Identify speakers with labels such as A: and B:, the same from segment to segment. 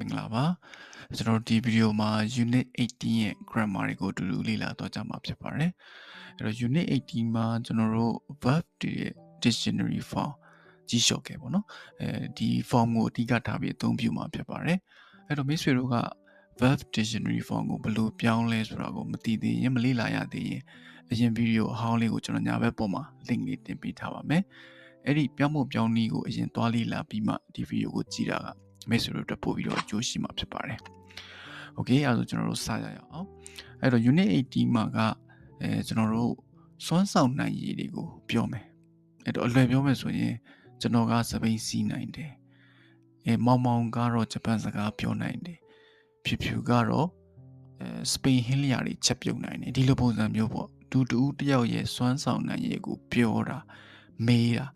A: မင်္ဂလာပါကျွန်တော်ဒီဗီဒီယိုမှာ unit 18ရဲ့ grammar တွေကိုအတူတူလေ့လာတော့ကြမှာဖြစ်ပါတယ်အဲ့တော့ unit 18မှာကျွန်တော်တို့ verb တွေရဲ့ dictionary form ကြီးလျှော့ခဲ့ပေါ့နော်ဒီ form ကိုအဓိကထားပြီးအသုံးပြုမှာဖြစ်ပါတယ်အဲ့တော့မိတ်ဆွေတို့က verb dictionary form ကိုဘယ်လိုပြောင်းလဲဆိုတာကိုမသိသေးရင်မလေ့လာရသေးရင်အရင်ဗီဒီယိုအဟောင်းလေးကိုကျွန်တော်ညာဘက်ပေါ်မှာ link လေးတင်ပေးထားပါမယ်အဲ့ဒီပြောင်းဖို့ပြောင်းနည်းကိုအရင်သွားလေ့လာပြီးမှဒီဗီဒီယိုကိုကြည့်တာကမိတ်ဆွေတို့တက်ပို့ပြီးတော့အကျိုးရှိမှာဖြစ်ပါတယ်။ Okay အဲ့ဒါဆိုကျွန်တော်တို့စရအောင်။အဲ့တော့ unit 18မှာကကျွန်တော်တို့စွမ်းဆောင်နိုင်ရည်တွေကိုပြောမယ်။အဲ့တော့အလွယ်ပြောမယ်ဆိုရင်ကျွန်တော်ကစပိန်စီးနိုင်တယ်။မောင်မောင်ကတော့ဂျပန်စကားပြောနိုင်တယ်။ဖြူဖြူကတော့စပိန်ဟင်းလျာတွေချက်ပြုတ်နိုင်တယ်။ဒီလိုပုံစံမျိုးပေါ့။တူတယောက်ရဲ့စွမ်းဆောင်နိုင်ရည်ကိုပြောတာမေးတာ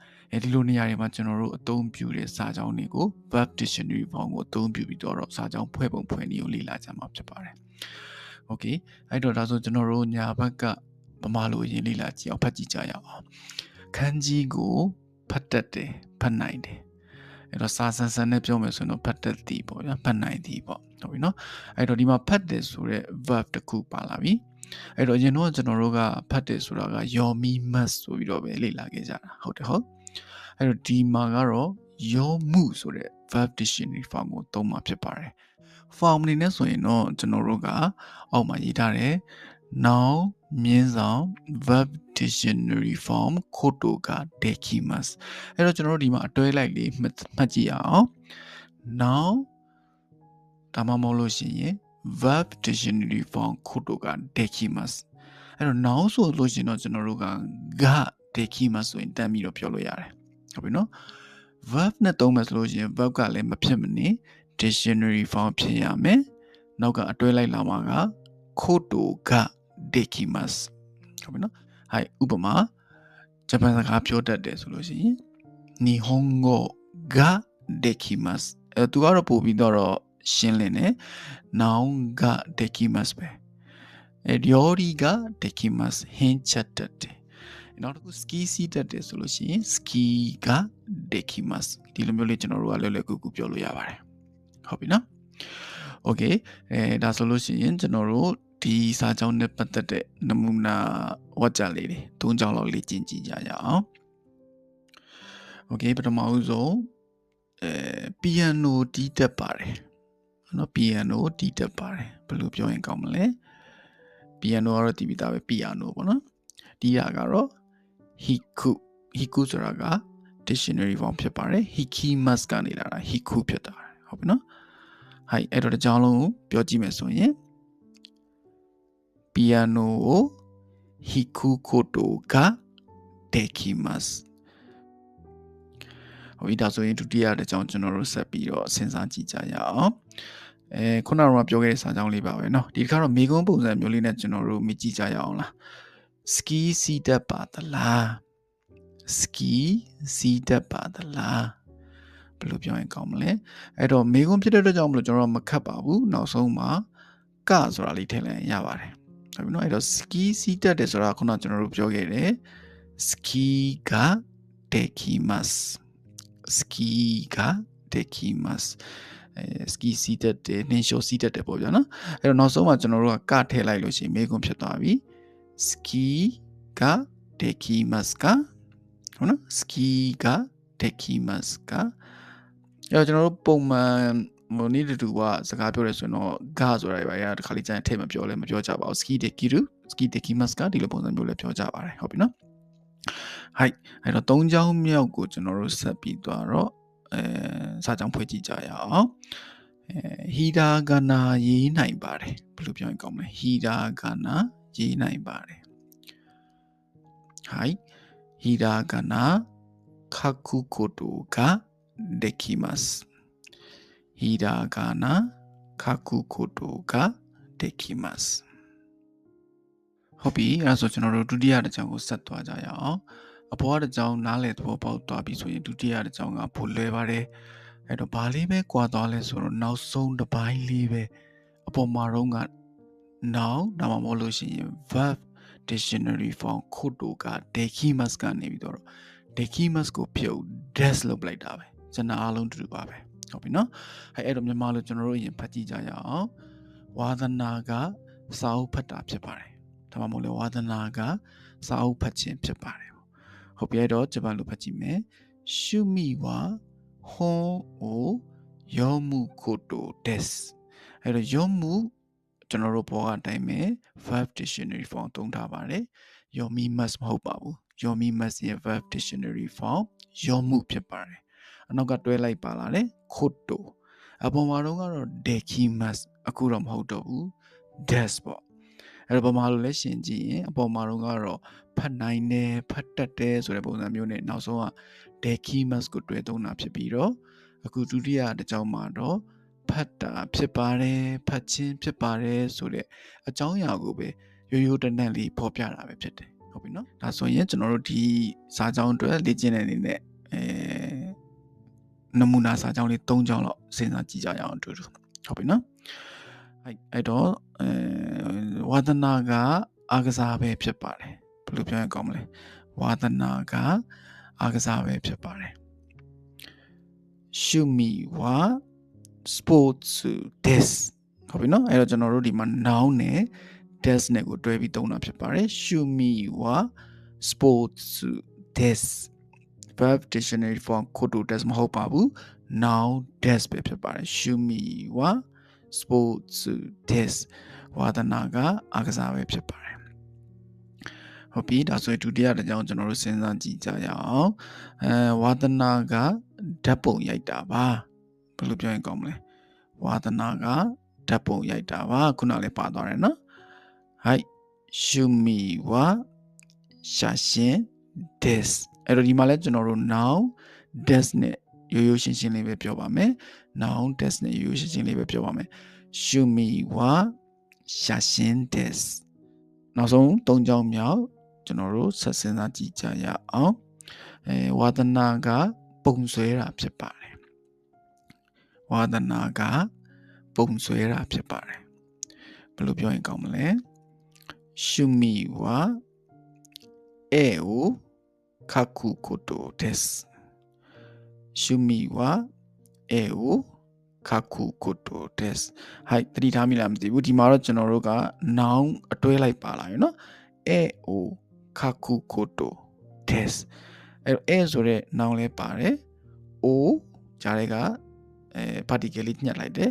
A: ဒီလိုနေရာတွေမှာကျွန်တော်တို့အသုံးပြုတဲ့စာကြောင်းတွေကို verb dictionary form ကိုအသုံးပြုပြီးတော့စာကြောင်းဖွဲ့ပုံဖွဲ့နည်းကိုလေ့လာကြမှာဖြစ်ပါတယ်။ Okay အဲ့တော့ဒါဆိုကျွန်တော်တို့ညာဘက်ကဗမာလိုအရင်လေ့လာကြည့်အောင်ဖတ်ကြည့်ကြရအောင်။ခန်းကြီးကိုဖတ်တတ်တယ်ဖတ်နိုင်တယ်။အဲ့တော့စာဆန်နဲ့ပြောမယ်ဆိုတော့ဖတ်တတ်သည်ပေါ့ဗျာဖတ်နိုင်သည်ပေါ့ဟုတ်ပြီနော်။အဲ့တော့ဒီမှာဖတ်တယ်ဆိုတဲ့ verb တစ်ခုပါလာပြီ။အဲ့တော့အရင်တော့ကျွန်တော်တို့ကဖတ်တယ်ဆိုတာက your me must ဆိုပြီးတော့ပဲလေ့လာခဲ့ကြတာဟုတ်တယ်ဟုတ်အဲ့တော့ဒီမှာကတော့ your မှုဆိုတဲ့ verb dictionary form ကိုသုံးမှာဖြစ်ပါတယ် form အနေနဲ့ဆိုရင်တော့ကျွန်တော်တို့ကအောက်မှာရေးထားတယ် noun မြင်းဆောင် verb dictionary form ခိုတိုက dekimas အဲ့တော့ကျွန်တော်တို့ဒီမှာအတွဲလိုက်လေးမှတ်ကြည့်အောင် noun ဒါမှမဟုတ်လို့ရှိရင် verb dictionary form ခိုတိုက dekimas အဲ့တော့ noun ဆိုလို့ရှိရင်တော့ကျွန်တော်တို့က dekimas ဆိုရင်တန်းပြီးတော့ပြောလို့ရတယ်ဟုတ်ပြီနော် verb နဲ့သုံးမယ်ဆိုလို့ရှိရင် verb ကလည်းမဖြစ်မနေ dictionary form ဖြစ်ရမယ်နောက်ကအတွဲလိုက်လာမှာက koto ga dekimasu ဟုတ်ပြီနော်ဟိုင်ဥပမာဂျပန်စကားပြောတတ်တယ်ဆိုလို့ရှိရင် nihongo ga dekimasu သူကတော့ပို့ပြီးတော့ရှင်းလင်းတယ် noun ga dekimasu ပဲ料理ができますဟင်းချက်တတ်တယ်နောက်တစ်ခု ski စီးတတ်တယ်ဆိုလို့ရှိရင် ski က dekimasu ဒီလိုမျိုးလေးကျွန်တော်တို့ကလွယ်လွယ်ကူကူပြောလို့ရပါတယ်ဟုတ်ပြီနော် okay ဒါဆိုလို့ရှိရင်ကျွန်တော်တို့ဒီစာကြောင်းနဲ့ပတ်သက်တဲ့နမူနာဝါကြလေးတွေ၃ကြောင်းလောက်လေ့ကျင့်ကြည့်ကြရအောင် okay ပထမဦးဆုံးpiano တီးတတ်ပါတယ်နော် piano တီးတတ်ပါတယ်ဘယ်လိုပြောရင်ကောင်းမလဲ piano ကတော့တီးပြီးသားပဲ piano ပေါ့နော်တီးရကတော့ hiku ဆိုတာက dictionary form ဖြစ်ပါတယ် hikimasu ကနေလာတာ hiku ဖြစ်တာဟုတ်ပြီနော်ဟိုင်အဲ့တော့ဒီကြောင်းလုံးကိုပြောကြည့်မယ်ဆိုရင် piano ကို hiku koto ga dekimasu ဟုတ်ပြီဒါဆိုရင်ဒုတိယတစ်ကြောင်းကျွန်တော်တို့ဆက်ပြီးတော့စဉ်းစားကြည့်ကြရအောင်ခုနကပြောခဲ့တဲ့စာကြောင်းလေးပါပဲเนาะဒီတစ်ခါတော့မေကုန်းပုံစံမျိုးလေးနဲ့ကျွန်တော်တို့မြင်ကြည့်ကြရအောင်လား ski စီးတတ်ပါသလား ski စီးတတ်ပါသလားဘယ်လိုပြောရင်ကောင်းမလဲအဲ့တော့မေကုန်းဖြစ်တဲ့အတွက်ကြောင့်မလို့ကျွန်တော်မခတ်ပါဘူးနောက်ဆုံးမှာကဆိုတာလေးထည့်လိုက်ရပါတယ်ဟုတ်ပြီเนาะအဲ့တော့ ski စီးတတ်တယ်ဆိုတာခုနကကျွန်တော်တို့ပြောခဲ့တယ် ski က dekimasu ski က dekimasu ski စီးတတ်တယ်နှင်းလျှောစီးတတ်တယ်ပေါ့ဗျာနော်အဲ့တော့နောက်ဆုံးမှာကျွန်တော်တို့ကထည့်လိုက်လို့ရှိရင်မေကွန်ဖြစ်သွားပြီ ski က dekimasu ကဟုတ်နော် ski က dekimasu ကအဲ့တော့ကျွန်တော်တို့ပုံမှန်နည်းတူကစကားပြောရဲဆိုရင်တော့ဂဆိုတာတွေပါရတခါလေးကျရင်ထည့်မပြောလဲမပြောကြပါဘူး ski dekiru ski dekimasu ကဒီလိုပုံစံမျိုးလဲပြောကြပါတယ်ဟုတ်ပြီနော်ဟိုက်အဲ့တော့၃ချောင်းမြောက်ကိုကျွန်တော်တို့ဆက်ပြီးသွားတော့စာကြောင်းဖွဲ့ကြည့်ကြရအောင်ဟီရာဂနာရေးနိုင်ပါတယ်ဘယ်လိုပြောရင်ကောင်းမလဲဟီရာဂနာရေးနိုင်ပါတယ်ဟိုက်ဟီရာဂနာခခုကိုတိုကできますဟီရာဂနာခခုကိုတိုကできますဟုတ်ပြီအဲ့ဒါဆိုကျွန်တော်တို့ဒုတိယတစ်ကြောင်းကိုဆက်သွားကြရအောင်အပေါ်တစ်ကြောင်းနားလည်သဘောပေါက်သွားပြီဆိုရင်ဒုတိယတစ်ကြောင်းကပိုလွယ်ပါတယ်အဲ့တော့ဘာလေးပဲကွာသွားလဲဆိုတော့နောက်ဆုံးတစ်ပိုင်းလေးပဲအပေါ်မှာတော့က noun ဒါမှမဟုတ်လို့ရှိရင် verb dictionary form ခိုတိုက dekimasu ကနေပြီးတော့ dekimasu ကိုဖြုတ် des လုပ်လိုက်တာပဲကျွန်တော်အားလုံးတူတူပါပဲ ဟုတ်ပြီနော်အဲ့တော့မြန်မာလိုကျွန်တော်တို့အရင်ဖတ်ကြည့်ကြရအောင်ဝါသနာကစာအုပ်ဖတ်တာဖြစ်ပါတယ်ဒါမှမဟုတ်လေဝါသနာကစာအုပ်ဖတ်ခြင်းဖြစ်ပါတယ်ဟုတ်ပြီအဲ့တော့ဂျပန်လိုဖတ်ကြည့်မယ်ရှုမိဝါဟွန်အိုယောမှုကိုတိုဒက်အဲ့တော့ယောမှုကျွန်တော်တို့ဘောကအတိုင်းပဲ verb dictionary form သုံးထားပါတယ်ယောမိ must မဟုတ်ပါဘူးယောမိ must ရဲ့ verb dictionary form ယောမှုဖြစ်ပါတယ်အနောက်ကတွဲလိုက်ပါလာတယ်ကိုတိုအပေါ်မှာတော့ကတော့ dekimas အခုတော့မဟုတ်တော့ဘူး des ပေါ့အဲ့တော့ဘာမှလို့လဲရှင်းကြည့်ရင်အပေါ်မှာတော့ကတော့ဖတ်နိုင်တယ်ဖတ်တတ်တယ်ဆိုတဲ့ပုံစံမျိုးနဲ့နောက်ဆုံးက dekimas ကိုတွဲသုံးတာဖြစ်ပြီးတော့အခုဒုတိယတစ်ကြောင်းမှာတော့ဖတ်တာဖြစ်ပါတယ်ဖတ်ခြင်းဖြစ်ပါတယ်ဆိုတဲ့အကြောင်းအရာကိုပဲရိုးရိုးတနက်လေးဖော်ပြတာပဲဖြစ်တယ်ဟုတ်ပြီနော်ဒါဆိုရင်ကျွန်တော်တို့ဒီစာကြောင်းအတွက်လေ့ကျင့်တဲ့အနေနဲ့နမူနာစာကြောင်းလေး၃ကြောင်းလောက်စဉ်းစားကြည့်ကြရအောင်အတူတူဟုတ်ပြီနော်အဲ့တော့ဝါသနာကအာကစားပဲဖြစ်ပါတယ်ဘယ်လိုပြောရင်ကောင်းမလဲဝါသနာကအာကစားပဲဖြစ်ပါတယ်ရှုမီဝါ sports des ဟုတ်ပြီနော်အဲ့တော့ကျွန်တော်တို့ဒီမှာ noun နဲ့ des နဲ့ကိုတွဲပြီးသုံးတာဖြစ်ပါတယ်ရှုမီဝါ sports des verb dictionary form ကိုတို des မဟုတ်ပါဘူး noun des ပဲဖြစ်ပါတယ်ရှုမီဝါ sports des ဝါသနာကအားကစားပဲဖြစ်ပါတယ်ဟုတ်ပြီဒါဆိုရင်ဒုတိယတစ်ကြောင်းကျွန်တော်တို့စဉ်းစားကြည့်ကြရအောင်ဝါသနာကဓာတ်ပုံရိုက်တာပါဘယ်လိုပြောရင်ကောင်းမလဲဝါသနာကဓာတ်ပုံရိုက်တာပါခုနလည်းပါသွားတယ်နော်ဟိုက်ရှုမီဝါရှာရှင် des အဲ့တော့ဒီမှာလည်းကျွန်တော်တို့ noun des နဲ့ရိုးရိုးရှင်းရှင်းလေးပဲပြောပါမယ် noun des နဲ့ရိုးရိုးရှင်းရှင်းလေးပဲပြောပါမယ်ရှုမီဝါရှာရှင် des နောက်ဆုံး၃ကြောင်းမြောက်ကျွန်တော်တို့ဆက်စဉ်းစားကြည့်ကြရအောင်ဝါသနာကပုံဆွဲတာဖြစ်ပါတယ်ဝါသနာကပုံဆွဲတာဖြစ်ပါတယ်ဘယ်လိုပြောရင်ကောင်းမလဲရှုမီဝါအေအိုခါကူကိုတိုဒက်ရှုမီဝါအေအိုခါကူကိုတိုဒက်ဟိုက်တတိထားမိလားမသိဘူးဒီမှာတော့ကျွန်တော်တို့က noun အတွဲလိုက်ပါလာရနော်အေအိုခါကူကိုတိုဒက်အဲ့ဆိုတဲ့ noun လဲပါတယ်အိုကြားတွေကparticle လေးညှက်လိုက်တယ်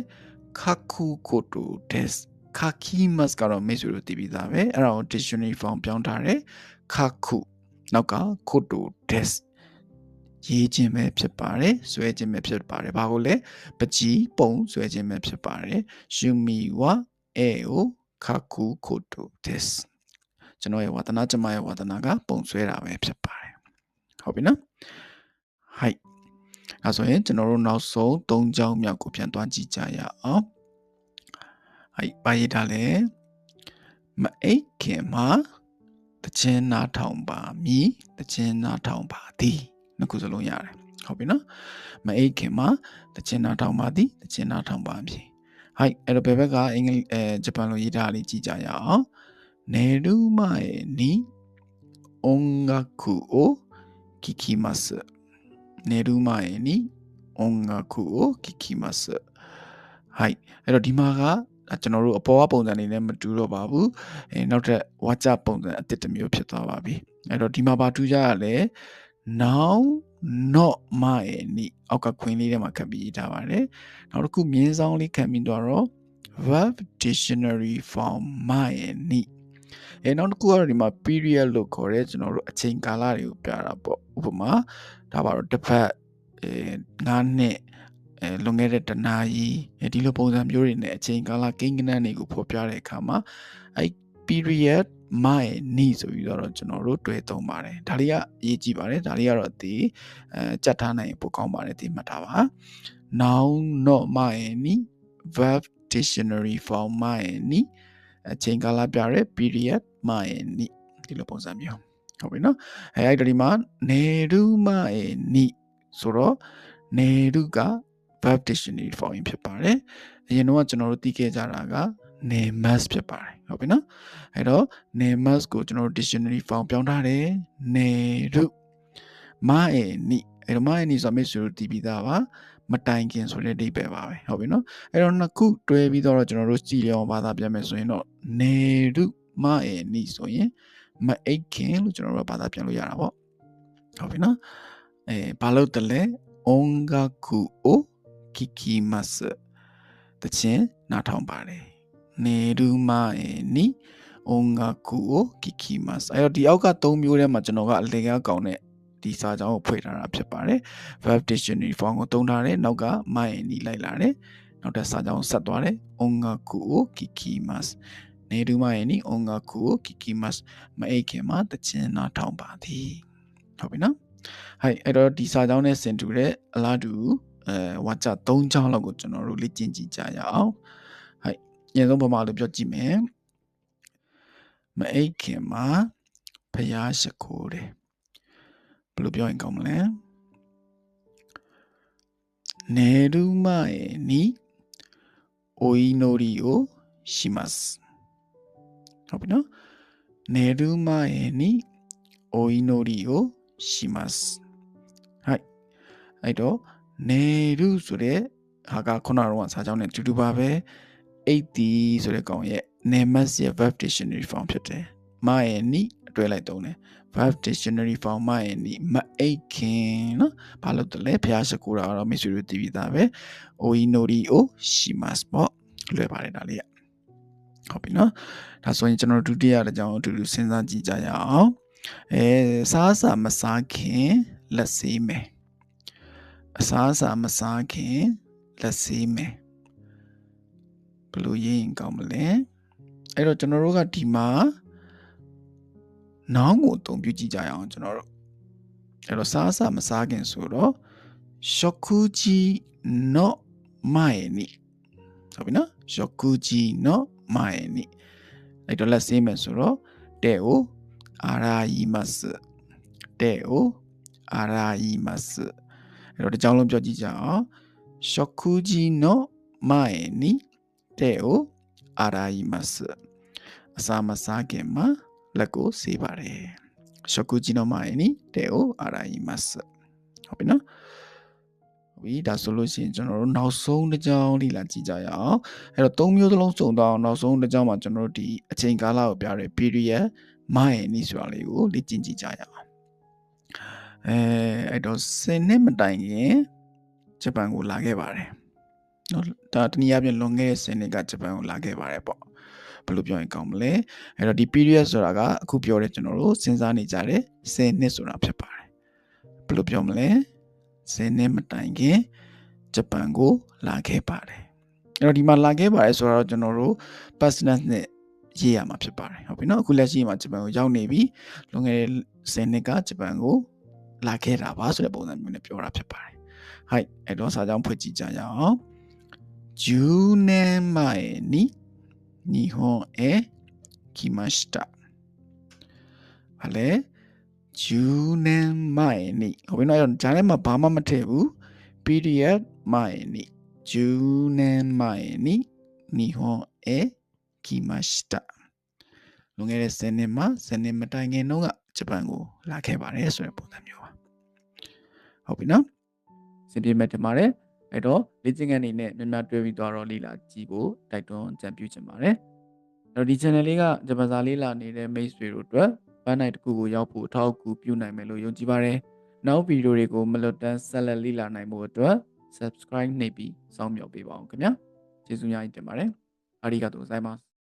A: ခါကူကိုတိုဒက်ခါကီမတ်ကတော့မိတ်ဆွေတို့သိပြီးသားပဲအဲ့ဒါကို dictionary form ပြောင်းထားတယ်ခါကူနောက်ကကိုတိုဒက်ရေးခြင်းပဲဖြစ်ပါတယ်ဆွဲခြင်းပဲဖြစ်ပါတယ်ဘာကိုလဲပကြီးပုံဆွဲခြင်းပဲဖြစ်ပါတယ်ရှုမီဝါအေအိုခါကူကိုတိုဒက်ကျွန်တော်ရဲ့ဝါသနာကျမရဲ့ဝါသနာကပုံဆွဲတာပဲဖြစ်ပါတယ်ဟုတ်ပြီနော်ဟိုက်အဲဆိုရင်ကျွန်တော်တို့နောက်ဆုံး၃ကြောင်းမြောက်ကိုပြန်သွားကြည့်ကြရအောင်ဟိုက်ပါရထားလဲမအိတ်ခင်မှာတခြင်းနာထောင်ပါမည်တခြင်းနာထောင်ပါသည်နှစ်ခုစလုံးရတယ်ဟုတ်ပြီနော်မအိတ်ခင်မှာတခြင်းနာထောင်ပါသည်တခြင်းနာထောင်ပါမည်ဟိုက်အဲ့တော့ဘယ်ဘက်ကအင်္ဂလိပ်ဂျပန်လိုရေးထားလေးကြည့်ကြရအောင်နေရူမရဲ့နီ音楽を聴きます寝る前に音楽を聴きますはいအဲ့တော့ဒီမှာကကျွန်တော်တို့အပေါ်ကပုံစံနေနဲ့မတူတော့ပါဘူးနောက်ထပ်ဝါကျပုံစံအသစ်တစ်မျိုးဖြစ်သွားပါပြီအဲ့တော့ဒီမှာဘာထူးကြရလဲ now not my နီအောက်ကခွင်းလေးထဲမှာခပ်ပြီးရေးထားပါတယ်နောက်တစ်ခုမြင်းဆောင်လေးခပ်ပြီးတော့ verb dictionary form my နီနောက်တစ်ခုကတော့ဒီမှာ period လို့ခေါ်တဲ့ကျွန်တော်တို့အချိန်ကာလတွေကိုပြတာပေါ့ဥပမာဒါပါတော့တစ်ပတ်9နှစ်လွန်ခဲ့တဲ့တနာရီဒီလိုပုံစံမျိုးတွေနဲ့အချိန်ကာလကိန်းဂဏန်းတွေကိုဖော်ပြတဲ့အခါမှာအဲ period my နီဆိုပြီးတော့ကျွန်တော်တို့တွေ့သုံးပါတယ်ဒါလေးကအရေးကြီးပါတယ်ဒါလေးကတော့ဒီကြက်ထားနိုင်ပိုကောင်းပါတယ်ဒီမှတ်ထားပါ now not my နီ verb dictionary form my နီအချိန်ကာလပြရဲ period my နီဒီလိုပုံစံမျိုးဟုတ်ပြီနော်အဲ့ဒီမှာနေရုမရဲ့နီဆိုတော့နေရုက verb dictionary form ဖြစ်ပါတယ်အရင်တော့ကျွန်တော်တို့သိခဲ့ကြတာက နေ must ဖြစ်ပါတယ်ဟုတ်ပြီနော်အဲ့တော့နေ must ကိုကျွန်တော်တို့ dictionary form ပြောင်းထားတယ်နေရုမရဲ့နီ အဲ့တော့前にဆိုမိတ်ဆွေတို့တည်ပြီးသားပါမတိုင်ခင်ဆိုတဲ့အဓိပ္ပာယ်ပါပဲဟုတ်ပြီနော်အဲ့တော့နှစ်ခုတွဲပြီးတော့ကျွန်တော်တို့ကြည်လျော်ဘာသာပြန်မယ်ဆိုရင်တော့နေရု前にဆိုရင်မအိတ်ခင်လို့ကျွန်တော်တို့ဘာသာပြန်လို့ရတာပေါ့ဟုတ်ပြီနော်ဘာလို့တလဲ音楽を聴きますတခြင်းနားထောင်ပါတယ်နေရု前に音楽を聴きますအဲ့တော့ဒီအောက်က3မျိုးထဲမှာကျွန်တော်ကအလေကားကောင်းတဲ့ဒီစာကြောင်းကိုဖွင့်ထားတာဖြစ်ပါတယ် verb dictionary form ကိုသုံးထားတယ်နောက်က前にလိုက်လာတယ်နောက်တဲ့စာကြောင်းဆက်သွားတယ်音楽を聴きますနေရု前に音楽を聴きますမအိတ်ခင်မှာတခြင်းနားထောင်ပါသည်ဟုတ်ပြီနော်ဟဲ့အဲ့တော့ဒီစာကြောင်းနဲ့ဆင်တူတဲ့အလားတူဝါကျ3ချောင်းလောက်ကိုကျွန်တော်တို့လေ့ကျင့်ကြည့်ကြရအောင်ဟဲ့အရင်ဆုံးပမာလို့ပြောကြည့်မယ်မအိတ်ခင်မှာဖျားရှိခိုးတယ်ဘယ်လိုပြောရင်ကောင်းမလဲနေရု前にお祈りをしますဟုတ်ပြီနော်နေရု前にお祈りをしますはいအဲ့တော့နေရုဆိုတဲ့ဟာကခုနကတော့စာကြောင်းနဲ့တူတူပါပဲ80ဆိုတဲ့ကောင်ရဲ့ names ရဲ့ verb dictionary form ဖြစ်တယ်前にအတွဲလိုက်သုံးတယ် verb dictionary form 前にမအိတ်ခင်နော်ဘာလို့တလဲဖျားရှိခိုးတာတော့မိတ်ဆွေတို့သိပြီးသားပဲお祈りをしますပေါ့လွယ်ပါတယ်ဒါလေးကဟုတ်ပြီနော်ဒါဆိုရင်ကျွန်တော်ဒုတိယတစ်ကြောင်းအတူတူစဉ်းစားကြည့်ကြရအောင်စားစာမစားခင်လက်ဆေးမယ်အစားအစာမစားခင်လက်ဆေးမယ်ဘယ်လိုရေးရင်ကောင်းမလဲအဲ့တော့ကျွန်တော်တို့ကဒီမှာနောင်ကိုအသုံးပြုကြည့်ကြရအောင်ကျွန်တော်တို့အဲ့တော့စားအစာမစားခင်ဆိုတော့食事の前にဟုတ်ပြီနော်食事の前にအဲ့တော့လက်ဆေးမယ်ဆိုတော့手を洗います手を洗いますအဲ့တော့ဒီကြောင်းလုံးပြောကြည့်ကြအောင်食事の前に手を洗いますအစာမစားခင်မှာလက်ကိုဆေးပါတယ်食事の前に手を洗いますဟုတ်ပြီနော်ဟုတ်ပြီဒါဆိုလို့ရှိရင်ကျွန်တော်တို့နောက်ဆုံးတစ်ကြောင်းလေ့လာကြည့်ကြရအောင်အဲ့တော့3မျိုးစလုံးစုံတော့နောက်ဆုံးတစ်ကြောင်းမှာကျွန်တော်တို့ဒီအချိန်ကာလကိုပြတဲ့ period 前にဆိုတာလေးကိုလေ့ကျင့်ကြည့်ကြရအောင်အဲ့တော့10နှစ်မတိုင်ခင်ဂျပန်ကိုလာခဲ့ပါတယ်နော်ဒါတနည်းအားဖြင့်လွန်ခဲ့တဲ့10နှစ်ကဂျပန်ကိုလာခဲ့ပါတယ်ပေါ့ဘယ်လိုပြောရင်ကောင်းမလဲအဲ့တော့ဒီ period ဆိုတာကအခုပြောတဲ့ကျွန်တော်တို့စဉ်းစားနေကြတဲ့10နှစ်ဆိုတာဖြစ်ပါတယ်ဘယ်လိုပြောမလဲ10နှစ်မတိုင်ခင်ဂျပန်ကိုလာခဲ့ပါတယ်အဲ့တော့ဒီမှာလာခဲ့ပါတယ်ဆိုတော့ကျွန်တော်တို့ past tense နဲ့ရေးရမှာဖြစ်ပါတယ်ဟုတ်ပြီနော်အခုလက်ရှိမှာဂျပန်ကိုရောက်နေပြီလွန်ခဲ့တဲ့10နှစ်ကဂျပန်ကိုလာခဲ့တာပါဆိုတဲ့ပုံစံမျိုးနဲ့ပြောတာဖြစ်ပါတယ်はいအဲ့တော့စာကြောင်းဖွင့်ကြည့်ကြရအောင်10年前に日本へ来ましたဟာလေ10年前にဟုတ်ပြီနော်အဲ့တော့ဂျာနဲ့မှာဘာမှမထည့်ဘူး period 前に10年前に日本へ来ましたလွန်ခဲ့တဲ့10နှစ်မှာ10နှစ်မတိုင်ခင်တုန်းကဂျပန်ကိုလာခဲ့ပါတယ်ဆိုတဲ့ပုံစံမျိုးပါဟုတ်ပြီနော်စင်ပြေမဲ့တင်ပါတယ်အဲ့တော့လေ့ကျင့်ခန်းအနေနဲ့များများတွေ့ပြီးတော့လေ့လာကြည့်ဖို့တိုက်တွန်းအကြံပြုချင်ပါတယ်အဲ့တော့ဒီ channel လေးကဂျပန်စာလေ့လာနေတဲ့မိတ်ဆွေတို့အတွက်ပန်းနိုင်တစ်ခုကိုရောက်ဖို့အထောက်အကူပြုနိုင်မယ်လို့ယုံကြည်ပါတယ်နောက်ဗီဒီယိုတွေကိုမလွတ်တမ်းဆက်လက်လေ့လာနိုင်ဖို့အတွက် subscribe နှိပ်ပြီးစောင့်မျှော်ပေးပါအောင်ခင်ဗျာကျေးဇူးများတင်ပါတယ်ありがとうございます